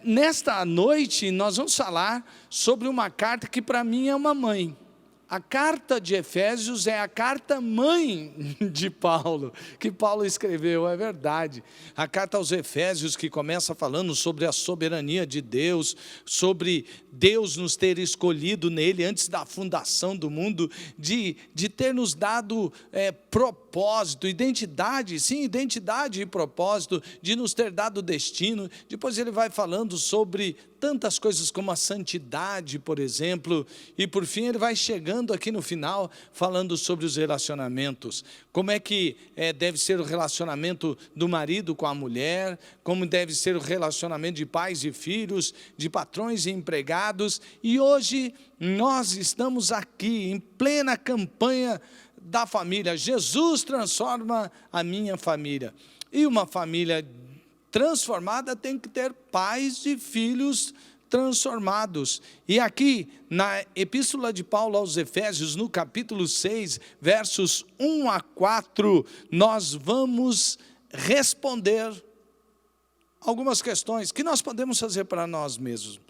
Nesta noite, nós vamos falar sobre uma carta que para mim é uma mãe. A carta de Efésios é a carta mãe de Paulo, que Paulo escreveu, é verdade. A carta aos Efésios, que começa falando sobre a soberania de Deus, sobre Deus nos ter escolhido nele antes da fundação do mundo, de ter nos dado propósito, identidade, sim, identidade e propósito, de nos ter dado destino. Depois ele vai falando sobre tantas coisas como a santidade, por exemplo, e por fim ele vai chegando aqui no final, falando sobre os relacionamentos, como é que deve ser o relacionamento do marido com a mulher, como deve ser o relacionamento de pais e filhos, de patrões e empregados, e hoje nós estamos aqui em plena campanha da família. Jesus transforma a minha família, e uma família transformada tem que ter pais e filhos transformados. E aqui, na Epístola de Paulo aos Efésios, no capítulo 6, versos 1 a 4, nós vamos responder algumas questões que nós podemos fazer para nós mesmos.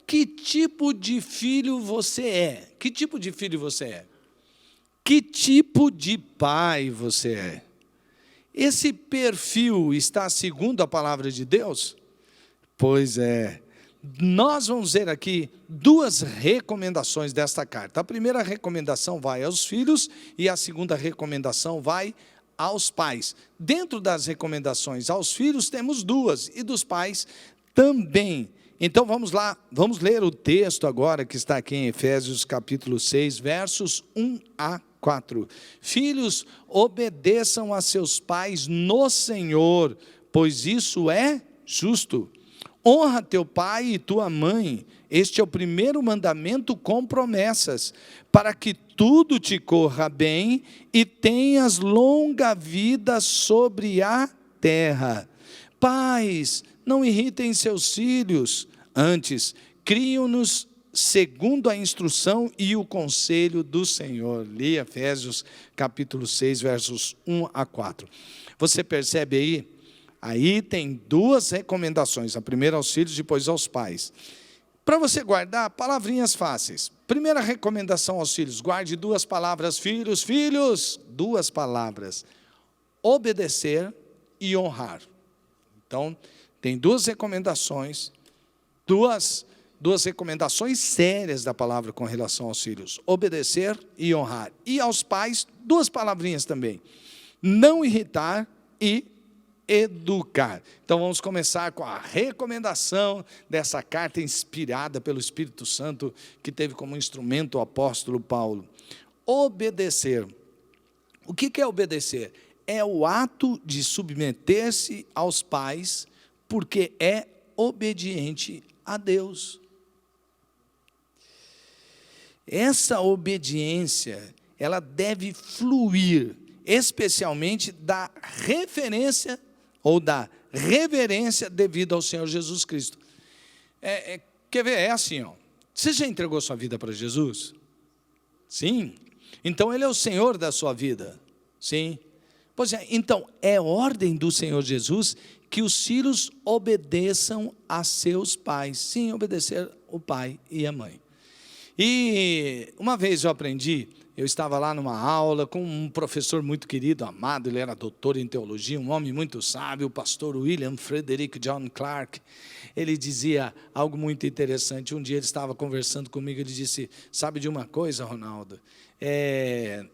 Que tipo de filho você é? Que tipo de filho você é? Que tipo de pai você é? Esse perfil está segundo a palavra de Deus? Pois é. Nós vamos ver aqui duas recomendações desta carta. A primeira recomendação vai aos filhos e a segunda recomendação vai aos pais. Dentro das recomendações aos filhos temos duas e dos pais também. Então vamos lá, vamos ler o texto agora que está aqui em Efésios capítulo 6, versos 1 a 4. Filhos, obedeçam a seus pais no Senhor, pois isso é justo. Honra teu pai e tua mãe, este é o primeiro mandamento com promessas, para que tudo te corra bem e tenhas longa vida sobre a terra. Pais, não irritem seus filhos, antes, criam-nos segundo a instrução e o conselho do Senhor. Li Efésios capítulo 6, versos 1 a 4. Você percebe aí? Aí tem duas recomendações, a primeira aos filhos, depois aos pais. Para você guardar, palavrinhas fáceis. Primeira recomendação aos filhos, guarde duas palavras, filhos, duas palavras, obedecer e honrar. Então, tem duas recomendações, duas recomendações sérias da palavra com relação aos filhos, obedecer e honrar. E aos pais, duas palavrinhas também, não irritar e educar. Então vamos começar com a recomendação dessa carta inspirada pelo Espírito Santo, que teve como instrumento o apóstolo Paulo. Obedecer. O que é obedecer? É o ato de submeter-se aos pais, porque é obediente a Deus. Essa obediência, ela deve fluir, especialmente da referência ou da reverência devido ao Senhor Jesus Cristo. Quer ver? É assim, ó. Você já entregou sua vida para Jesus? Sim. Então Ele é o Senhor da sua vida? Sim. Pois é, então é ordem do Senhor Jesus que os filhos obedeçam a seus pais. Sim, obedecer o pai e a mãe. E uma vez eu estava lá numa aula com um professor muito querido, amado, ele era doutor em teologia, um homem muito sábio, o pastor William Frederick John Clark. Ele dizia algo muito interessante. Um dia ele estava conversando comigo, ele disse: sabe de uma coisa, Ronaldo?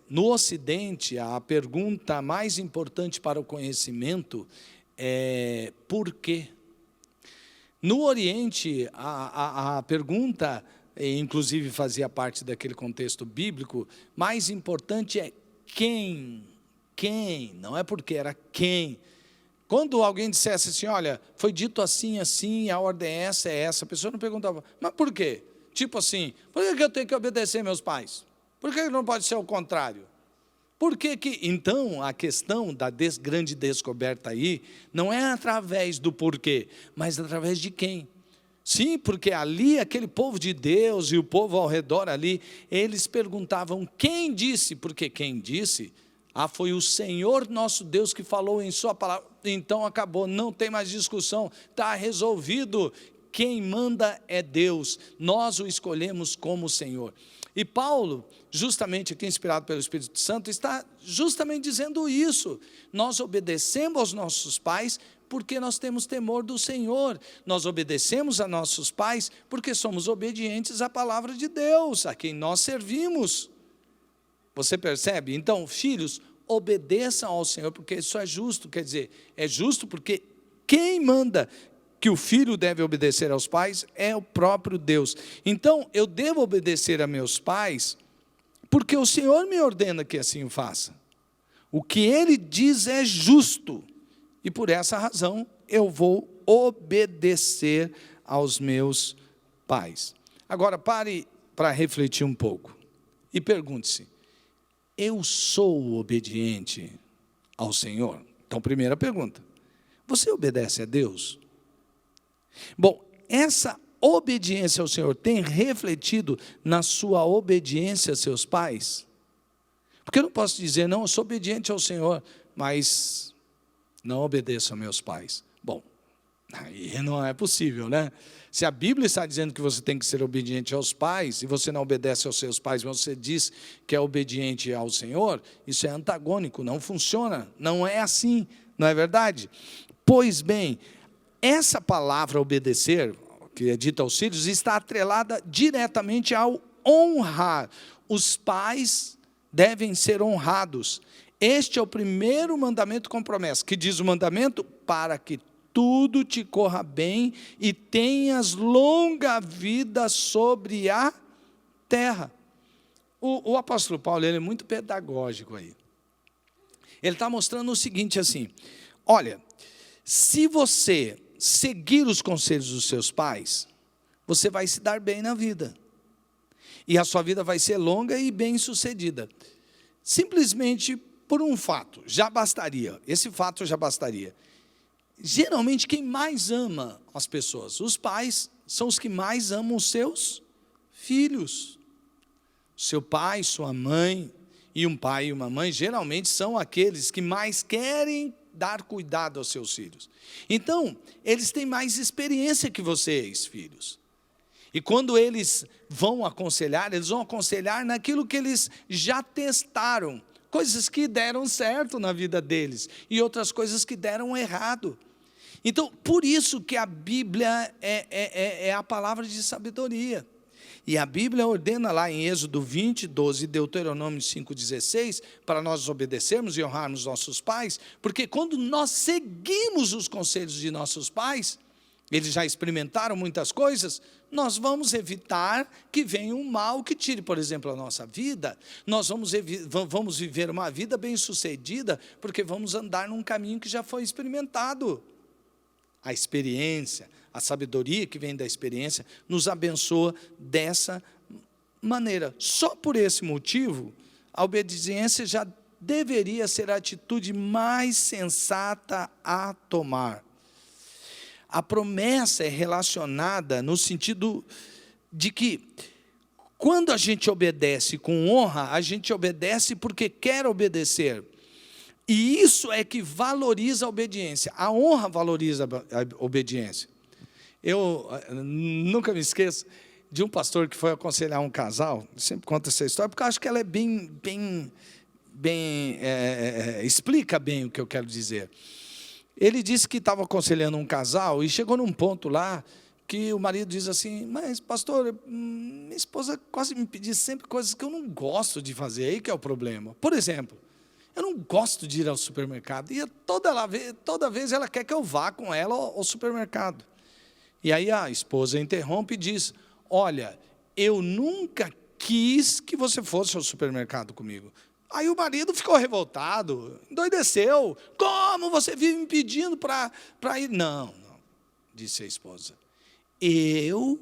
No Ocidente, a pergunta mais importante para o conhecimento é por quê? No Oriente, a pergunta, inclusive fazia parte daquele contexto bíblico, mais importante é quem, não é porque, era quem. Quando alguém dissesse assim, olha, foi dito assim, assim, a ordem é essa, a pessoa não perguntava, mas por quê? Tipo assim, por que eu tenho que obedecer meus pais? Por que não pode ser o contrário? Por que que, então, a questão da grande descoberta aí, não é através do porquê, mas através de quem? Sim, porque ali, aquele povo de Deus e o povo ao redor ali, eles perguntavam, quem disse? Porque quem disse, foi o Senhor nosso Deus que falou em sua palavra. Então acabou, não tem mais discussão, está resolvido. quem manda é Deus, nós o escolhemos como Senhor. E Paulo, justamente aqui inspirado pelo Espírito Santo, está justamente dizendo isso. Nós obedecemos aos nossos pais porque nós temos temor do Senhor. Nós obedecemos a nossos pais porque somos obedientes à palavra de Deus, a quem nós servimos. Você percebe? Então, filhos, obedeçam ao Senhor, porque isso é justo. Quer dizer, é justo porque quem manda que o filho deve obedecer aos pais é o próprio Deus. Então, eu devo obedecer a meus pais, porque o Senhor me ordena que assim o faça. O que Ele diz é justo, e por essa razão eu vou obedecer aos meus pais. Agora, pare para refletir um pouco, e pergunte-se, eu sou obediente ao Senhor? Então, primeira pergunta, você obedece a Deus? Bom, essa obediência ao Senhor tem refletido na sua obediência a seus pais? Porque eu não posso dizer, não, eu sou obediente ao Senhor, mas não obedeço aos meus pais. Bom, aí não é possível, né? Se a Bíblia está dizendo que você tem que ser obediente aos pais, e você não obedece aos seus pais, mas você diz que é obediente ao Senhor, isso é antagônico, não funciona, não é assim, não é verdade? Pois bem, essa palavra obedecer, que é dita aos filhos, está atrelada diretamente ao honrar. Os pais devem ser honrados. Este é o primeiro mandamento com promessa, que diz o mandamento, para que tudo te corra bem e tenhas longa vida sobre a terra. O apóstolo Paulo, ele é muito pedagógico aí. Ele está mostrando o seguinte assim, olha, se você seguir os conselhos dos seus pais, você vai se dar bem na vida. E a sua vida vai ser longa e bem-sucedida. Simplesmente por um fato, já bastaria. Esse fato já bastaria. Geralmente, quem mais ama as pessoas? Os pais são os que mais amam os seus filhos. Seu pai, sua mãe, e um pai e uma mãe, geralmente são aqueles que mais querem dar cuidado aos seus filhos. Então, eles têm mais experiência que vocês, filhos. E quando eles vão aconselhar naquilo que eles já testaram, coisas que deram certo na vida deles, e outras coisas que deram errado. Então, por isso que a Bíblia é a palavra de sabedoria. E a Bíblia ordena lá em Êxodo 20, 12 e Deuteronômio 5, 16, para nós obedecermos e honrarmos nossos pais, porque quando nós seguimos os conselhos de nossos pais, eles já experimentaram muitas coisas, nós vamos evitar que venha um mal que tire, por exemplo, a nossa vida. Nós vamos viver uma vida bem-sucedida, porque vamos andar num caminho que já foi experimentado. A experiência, a sabedoria que vem da experiência, nos abençoa dessa maneira. Só por esse motivo, a obediência já deveria ser a atitude mais sensata a tomar. A promessa é relacionada no sentido de que, quando a gente obedece com honra, a gente obedece porque quer obedecer. E isso é que valoriza a obediência. A honra valoriza a obediência. Eu nunca me esqueço de um pastor que foi aconselhar um casal, sempre conto essa história, porque eu acho que ela é explica bem o que eu quero dizer. Ele disse que estava aconselhando um casal e chegou num ponto lá que o marido diz assim, mas pastor, minha esposa quase me pediu sempre coisas que eu não gosto de fazer, aí que é o problema. Por exemplo, eu não gosto de ir ao supermercado, e toda vez ela quer que eu vá com ela ao supermercado. E aí a esposa interrompe e diz, olha, eu nunca quis que você fosse ao supermercado comigo. Aí o marido ficou revoltado, endoideceu. Como você vive me pedindo para ir? Não, disse a esposa. Eu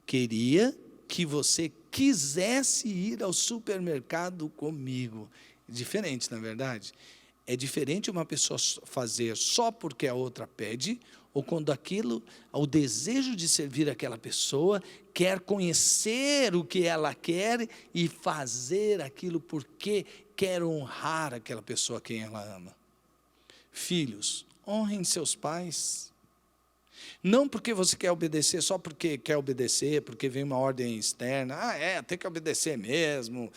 queria que você quisesse ir ao supermercado comigo. Diferente, na verdade. É diferente uma pessoa fazer só porque a outra pede, ou quando o desejo de servir aquela pessoa, quer conhecer o que ela quer e fazer aquilo porque quer honrar aquela pessoa a quem ela ama. Filhos, honrem seus pais. Não porque você quer obedecer só porque quer obedecer, porque vem uma ordem externa. Tem que obedecer mesmo,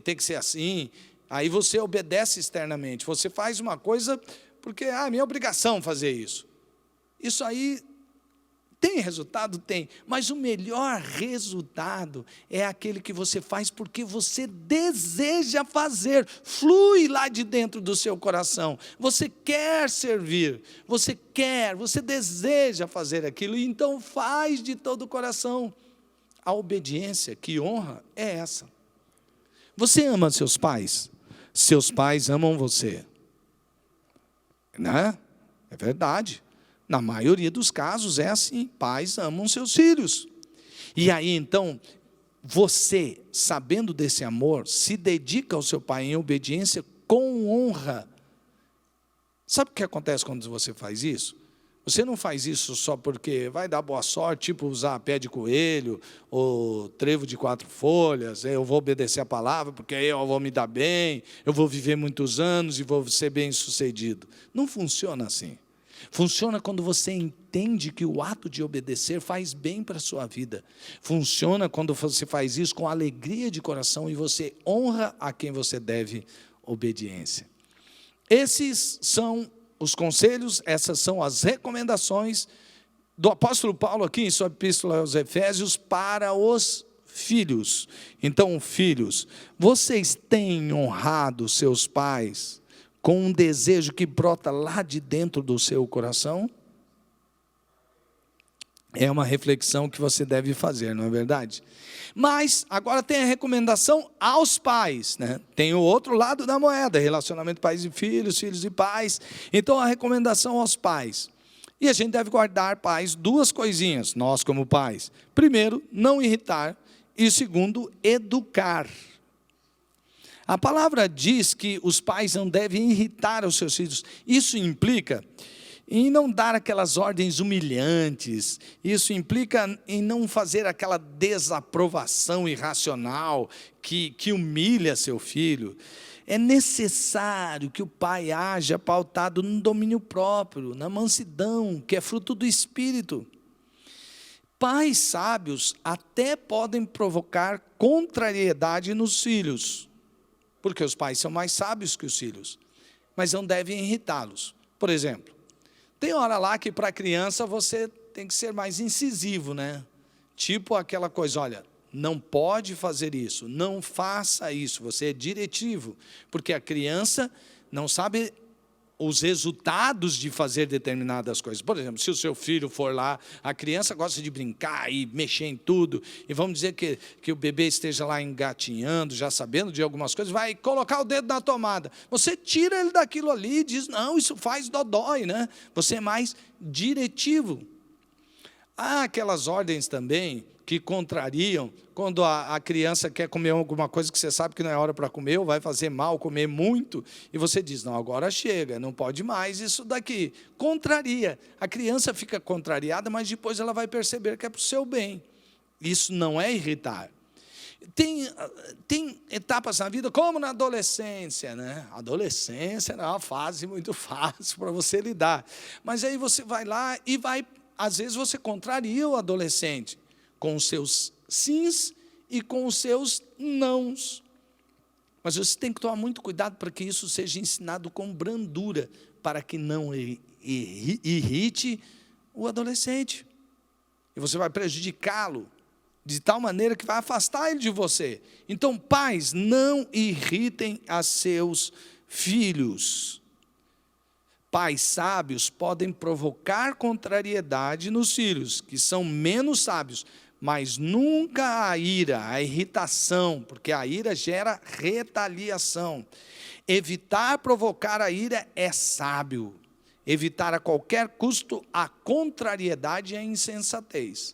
tem que ser assim. Aí você obedece externamente. Você faz uma coisa porque é minha obrigação fazer isso. Isso aí tem resultado? Tem. Mas o melhor resultado é aquele que você faz porque você deseja fazer. Flui lá de dentro do seu coração. Você quer servir. Você deseja fazer aquilo. Então faz de todo o coração. A obediência que honra é essa. Você ama seus pais? Seus pais amam você. Né? É verdade. Na maioria dos casos é assim, pais amam seus filhos. E aí, então, você, sabendo desse amor, se dedica ao seu pai em obediência com honra. Sabe o que acontece quando você faz isso? Você não faz isso só porque vai dar boa sorte, tipo usar pé de coelho, ou trevo de 4 folhas, eu vou obedecer a palavra, porque aí eu vou me dar bem, eu vou viver muitos anos e vou ser bem-sucedido. Não funciona assim. Funciona quando você entende que o ato de obedecer faz bem para a sua vida. Funciona quando você faz isso com alegria de coração e você honra a quem você deve obediência. Esses são os conselhos, essas são as recomendações do apóstolo Paulo aqui em sua epístola aos Efésios para os filhos. Então, filhos, vocês têm honrado seus pais com um desejo que brota lá de dentro do seu coração? É uma reflexão que você deve fazer, não é verdade? Mas, agora tem a recomendação aos pais, né? Tem o outro lado da moeda, relacionamento pais e filhos, filhos e pais. Então, a recomendação aos pais. E a gente deve guardar, pais, 2 coisinhas, nós como pais. Primeiro, não irritar. E segundo, educar. A palavra diz que os pais não devem irritar os seus filhos. Isso implica em não dar aquelas ordens humilhantes. Isso implica em não fazer aquela desaprovação irracional que humilha seu filho. É necessário que o pai haja pautado no domínio próprio, na mansidão, que é fruto do Espírito. Pais sábios até podem provocar contrariedade nos filhos, porque os pais são mais sábios que os filhos, mas não devem irritá-los. Por exemplo, tem hora lá que para a criança você tem que ser mais incisivo, né? Tipo aquela coisa, olha, não pode fazer isso, não faça isso, você é diretivo, porque a criança não sabe os resultados de fazer determinadas coisas. Por exemplo, se o seu filho for lá, a criança gosta de brincar e mexer em tudo, e vamos dizer que o bebê esteja lá engatinhando, já sabendo de algumas coisas, vai colocar o dedo na tomada. Você tira ele daquilo ali e diz, não, isso faz dodói, né? Você é mais diretivo. Há aquelas ordens também que contrariam, quando a criança quer comer alguma coisa que você sabe que não é hora para comer, ou vai fazer mal comer muito, e você diz, não, agora chega, não pode mais isso daqui. Contraria. A criança fica contrariada, mas depois ela vai perceber que é para o seu bem. Isso não é irritar. Tem etapas na vida, como na adolescência, né? A adolescência é uma fase muito fácil para você lidar. Mas aí você vai lá e às vezes você contraria o adolescente, com os seus sims e com os seus nãos. Mas você tem que tomar muito cuidado para que isso seja ensinado com brandura, para que não irrite o adolescente. E você vai prejudicá-lo de tal maneira que vai afastar ele de você. Então, pais, não irritem a seus filhos. Pais sábios podem provocar contrariedade nos filhos, que são menos sábios, mas nunca a ira, a irritação, porque a ira gera retaliação. Evitar provocar a ira é sábio. Evitar a qualquer custo a contrariedade é insensatez.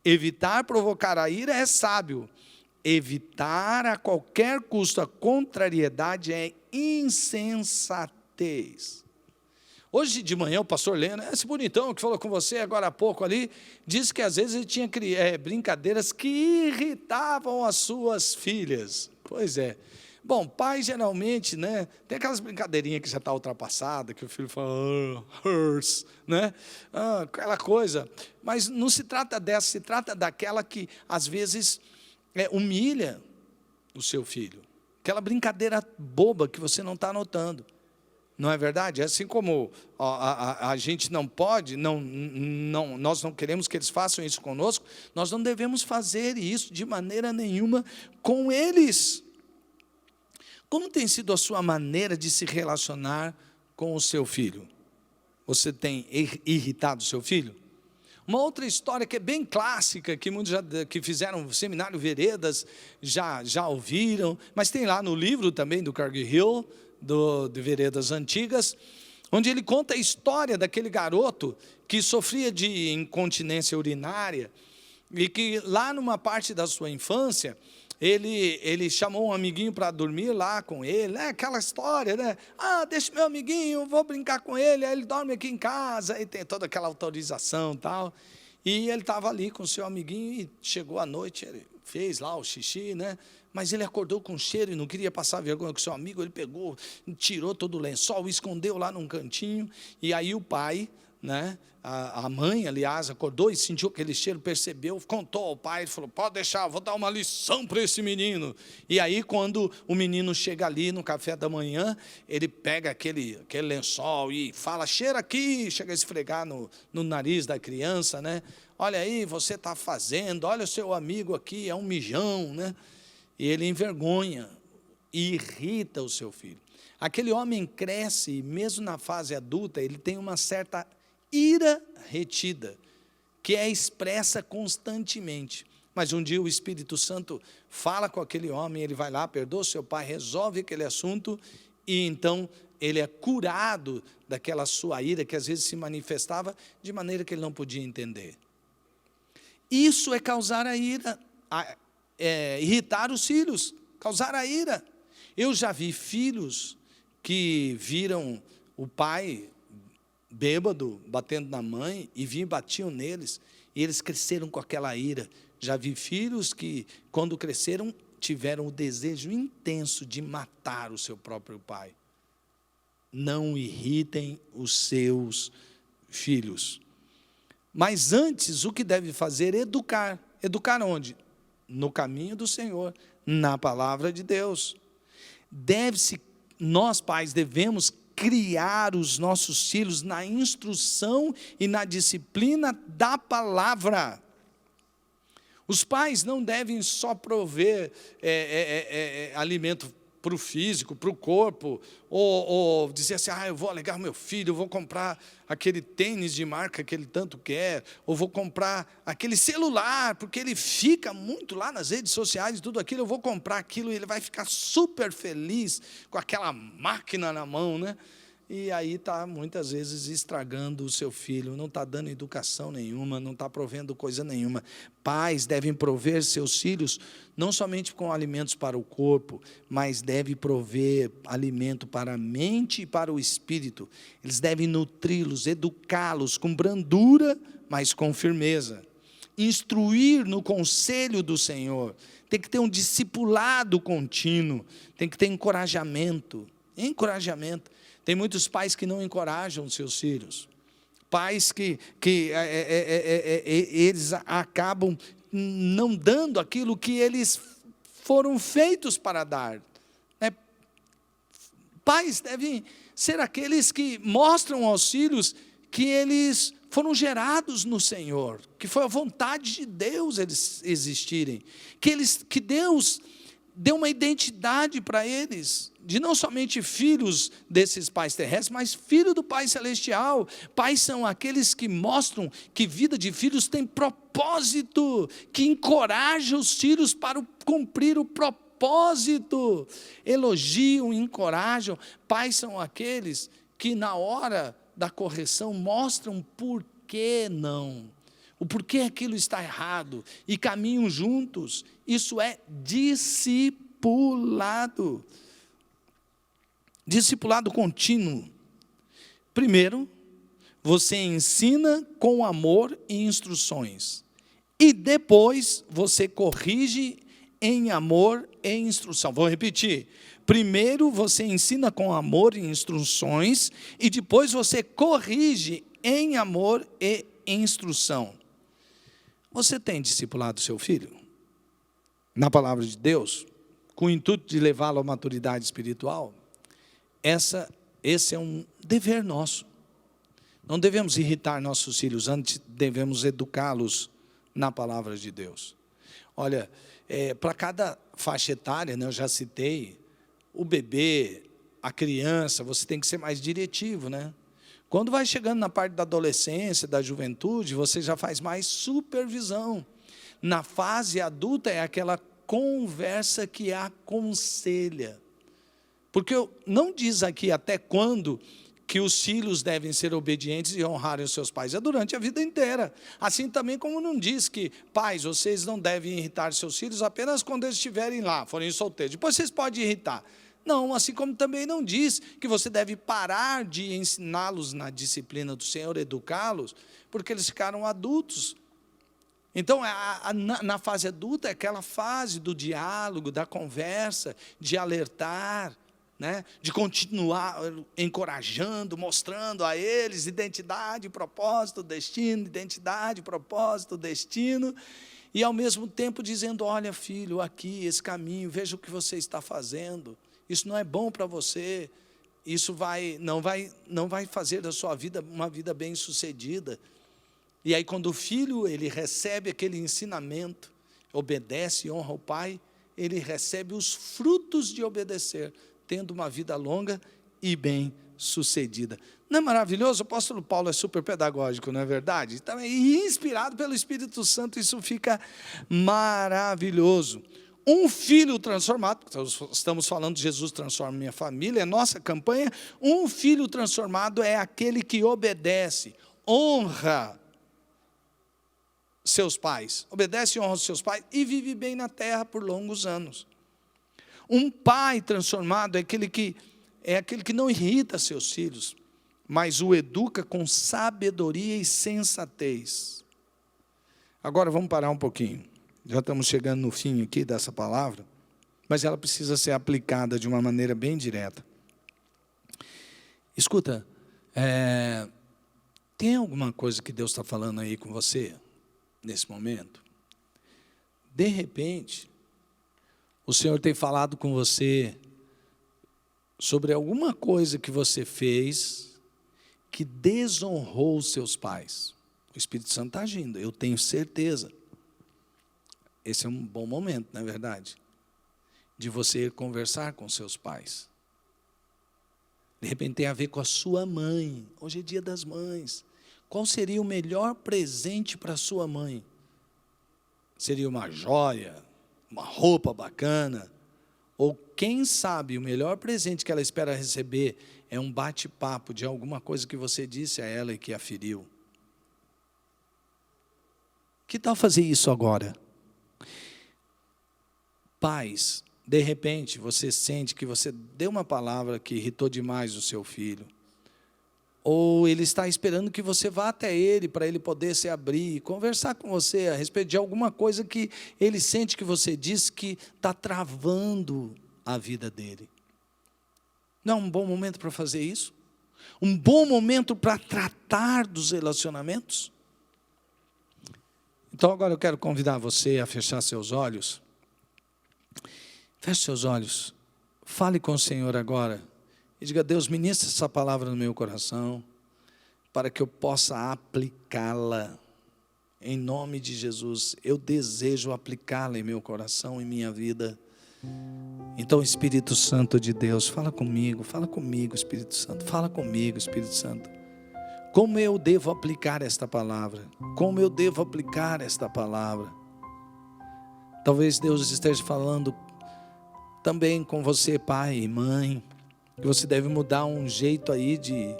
Evitar provocar a ira é sábio. Evitar a qualquer custo a contrariedade é insensatez. Hoje de manhã o pastor Leno, esse bonitão que falou com você agora há pouco ali, disse que às vezes ele tinha brincadeiras que irritavam as suas filhas. Pois é, Bom, pai geralmente, né, tem aquelas brincadeirinhas que já está ultrapassada, que o filho fala, hers, né, aquela coisa, mas não se trata dessa, se trata daquela que, às vezes, humilha o seu filho, aquela brincadeira boba que você não está notando. Não é verdade? Assim como a gente não pode, nós não queremos que eles façam isso conosco, nós não devemos fazer isso de maneira nenhuma com eles. Como tem sido a sua maneira de se relacionar com o seu filho? Você tem irritado o seu filho? Uma outra história que é bem clássica, que muitos que fizeram seminário Veredas já ouviram, mas tem lá no livro também do Carnegie Hill, de Veredas Antigas, onde ele conta a história daquele garoto que sofria de incontinência urinária e que lá numa parte da sua infância, ele chamou um amiguinho para dormir lá com ele, aquela história, né? Deixa meu amiguinho, vou brincar com ele, aí ele dorme aqui em casa, e tem toda aquela autorização e tal. E ele estava ali com o seu amiguinho e chegou à noite, ele fez lá o xixi, né? Mas ele acordou com cheiro e não queria passar vergonha com o seu amigo, ele pegou, tirou todo o lençol, escondeu lá num cantinho, e aí o pai, né, a mãe, aliás, acordou e sentiu aquele cheiro, percebeu, contou ao pai, ele falou, pode deixar, vou dar uma lição para esse menino. E aí, quando o menino chega ali no café da manhã, ele pega aquele lençol e fala, cheira aqui, chega a esfregar no nariz da criança, né? Olha aí, você está fazendo, olha o seu amigo aqui, é um mijão, né? E ele envergonha, irrita o seu filho. Aquele homem cresce, e mesmo na fase adulta, ele tem uma certa ira retida, que é expressa constantemente. Mas um dia o Espírito Santo fala com aquele homem, ele vai lá, perdoa seu pai, resolve aquele assunto, e então ele é curado daquela sua ira, que às vezes se manifestava de maneira que ele não podia entender. Isso é causar a ira, irritar os filhos, causar a ira. Eu já vi filhos que viram o pai bêbado, batendo na mãe, e vinham e batiam neles, e eles cresceram com aquela ira. Já vi filhos que, quando cresceram, tiveram o desejo intenso de matar o seu próprio pai. Não irritem os seus filhos. Mas antes, o que deve fazer é educar. Educar onde? No caminho do Senhor, na palavra de Deus. Nós pais devemos criar os nossos filhos na instrução e na disciplina da palavra. Os pais não devem só prover alimento para o físico, para o corpo, ou dizer assim, eu vou alegar meu filho, eu vou comprar aquele tênis de marca que ele tanto quer, ou vou comprar aquele celular, porque ele fica muito lá nas redes sociais e tudo aquilo, eu vou comprar aquilo e ele vai ficar super feliz com aquela máquina na mão, né? E aí está, muitas vezes, estragando o seu filho, não está dando educação nenhuma, não está provendo coisa nenhuma. Pais devem prover seus filhos, não somente com alimentos para o corpo, mas devem prover alimento para a mente e para o espírito. Eles devem nutri-los, educá-los com brandura, mas com firmeza. Instruir no conselho do Senhor. Tem que ter um discipulado contínuo, tem que ter encorajamento. Tem muitos pais que não encorajam seus filhos. Pais que eles acabam não dando aquilo que eles foram feitos para dar. Pais devem ser aqueles que mostram aos filhos que eles foram gerados no Senhor, que foi a vontade de Deus eles existirem, que Deus deu uma identidade para eles, de não somente filhos desses pais terrestres, mas filho do Pai Celestial. Pais são aqueles que mostram que vida de filhos tem propósito, que encoraja os filhos para cumprir o propósito, elogiam, encorajam. Pais são aqueles que na hora da correção mostram por que não, o porquê aquilo está errado, e caminham juntos. Isso é discipulado. Discipulado contínuo. Primeiro, você ensina com amor e instruções. E depois, você corrige em amor e instrução. Vou repetir. Primeiro você ensina com amor e instruções, e depois você corrige em amor e instrução. Você tem discipulado seu filho na palavra de Deus, com o intuito de levá-lo à maturidade espiritual? Esse é um dever nosso. Não devemos irritar nossos filhos, antes devemos educá-los na palavra de Deus. Olha, para cada faixa etária, né, eu já citei, o bebê, a criança, você tem que ser mais diretivo, né? Quando vai chegando na parte da adolescência, da juventude, você já faz mais supervisão. Na fase adulta é aquela conversa que aconselha. Porque não diz aqui até quando que os filhos devem ser obedientes e honrarem os seus pais. É durante a vida inteira. Assim também como não diz que, pais, vocês não devem irritar seus filhos apenas quando eles estiverem lá, forem solteiros. Depois vocês podem irritar. Não, assim como também não diz que você deve parar de ensiná-los na disciplina do Senhor, educá-los, porque eles ficaram adultos. Então, na fase adulta, é aquela fase do diálogo, da conversa, de alertar, né? De continuar encorajando, mostrando a eles identidade, propósito, destino, identidade, propósito, destino, e ao mesmo tempo dizendo, olha filho, aqui, esse caminho, veja o que você está fazendo, isso não é bom para você, isso não vai fazer da sua vida uma vida bem-sucedida. E aí quando o filho ele recebe aquele ensinamento, obedece e honra o pai, ele recebe os frutos de obedecer, tendo uma vida longa e bem-sucedida. Não é maravilhoso? O apóstolo Paulo é super pedagógico, não é verdade? Então, inspirado pelo Espírito Santo, isso fica maravilhoso. Um filho transformado, estamos falando de Jesus transforma minha família, é nossa campanha. Um filho transformado é aquele que obedece, honra seus pais, obedece e honra os seus pais e vive bem na terra por longos anos. Um pai transformado é aquele que não irrita seus filhos, mas o educa com sabedoria e sensatez. Agora vamos parar um pouquinho. Já estamos chegando no fim aqui dessa palavra, mas ela precisa ser aplicada de uma maneira bem direta. Escuta, tem alguma coisa que Deus está falando aí com você, nesse momento? De repente, o Senhor tem falado com você sobre alguma coisa que você fez que desonrou os seus pais. O Espírito Santo está agindo, eu tenho certeza. Esse é um bom momento, não é verdade? De você conversar com seus pais. De repente tem a ver com a sua mãe. Hoje é dia das mães. Qual seria o melhor presente para a sua mãe? Seria uma joia, uma roupa bacana? Ou quem sabe o melhor presente que ela espera receber é um bate-papo de alguma coisa que você disse a ela e que a feriu? Que tal fazer isso agora? Pais, de repente você sente que você deu uma palavra que irritou demais o seu filho. Ou ele está esperando que você vá até ele, para ele poder se abrir, conversar com você a respeito de alguma coisa que ele sente que você disse que está travando a vida dele. Não é um bom momento para fazer isso? Um bom momento para tratar dos relacionamentos? Então agora eu quero convidar você a fechar seus olhos. Feche seus olhos, fale com o Senhor agora. E diga, Deus, ministra essa palavra no meu coração, para que eu possa aplicá-la, em nome de Jesus. Eu desejo aplicá-la em meu coração, em minha vida. Então, Espírito Santo de Deus, fala comigo, Espírito Santo, fala comigo, Espírito Santo. Como eu devo aplicar esta palavra? Como eu devo aplicar esta palavra? Talvez Deus esteja falando também com você, pai e mãe, que você deve mudar um jeito aí de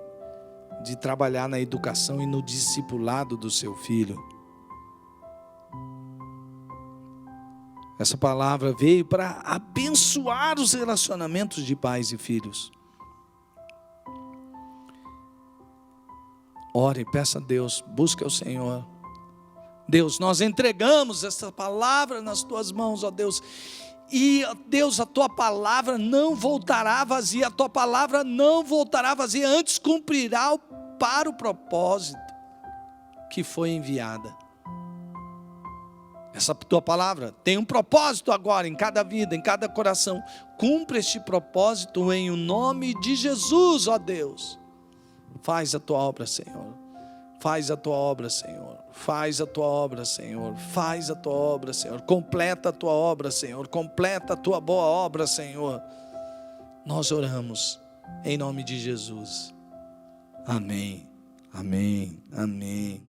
trabalhar na educação e no discipulado do seu filho. Essa palavra veio para abençoar os relacionamentos de pais e filhos. Ore, peça a Deus, busque ao Senhor. Deus, nós entregamos essa palavra nas tuas mãos, ó Deus, E Deus, a tua palavra não voltará vazia, a tua palavra não voltará vazia, antes cumprirá para o propósito que foi enviada. Essa tua palavra tem um propósito agora em cada vida, em cada coração. Cumpre este propósito em o nome de Jesus, ó Deus. Faz a tua obra, Senhor. Faz a tua obra, Senhor. Faz a tua obra, Senhor. Faz a tua obra, Senhor. Completa a tua obra, Senhor. Completa a tua boa obra, Senhor. Nós oramos em nome de Jesus. Amém. Amém. Amém.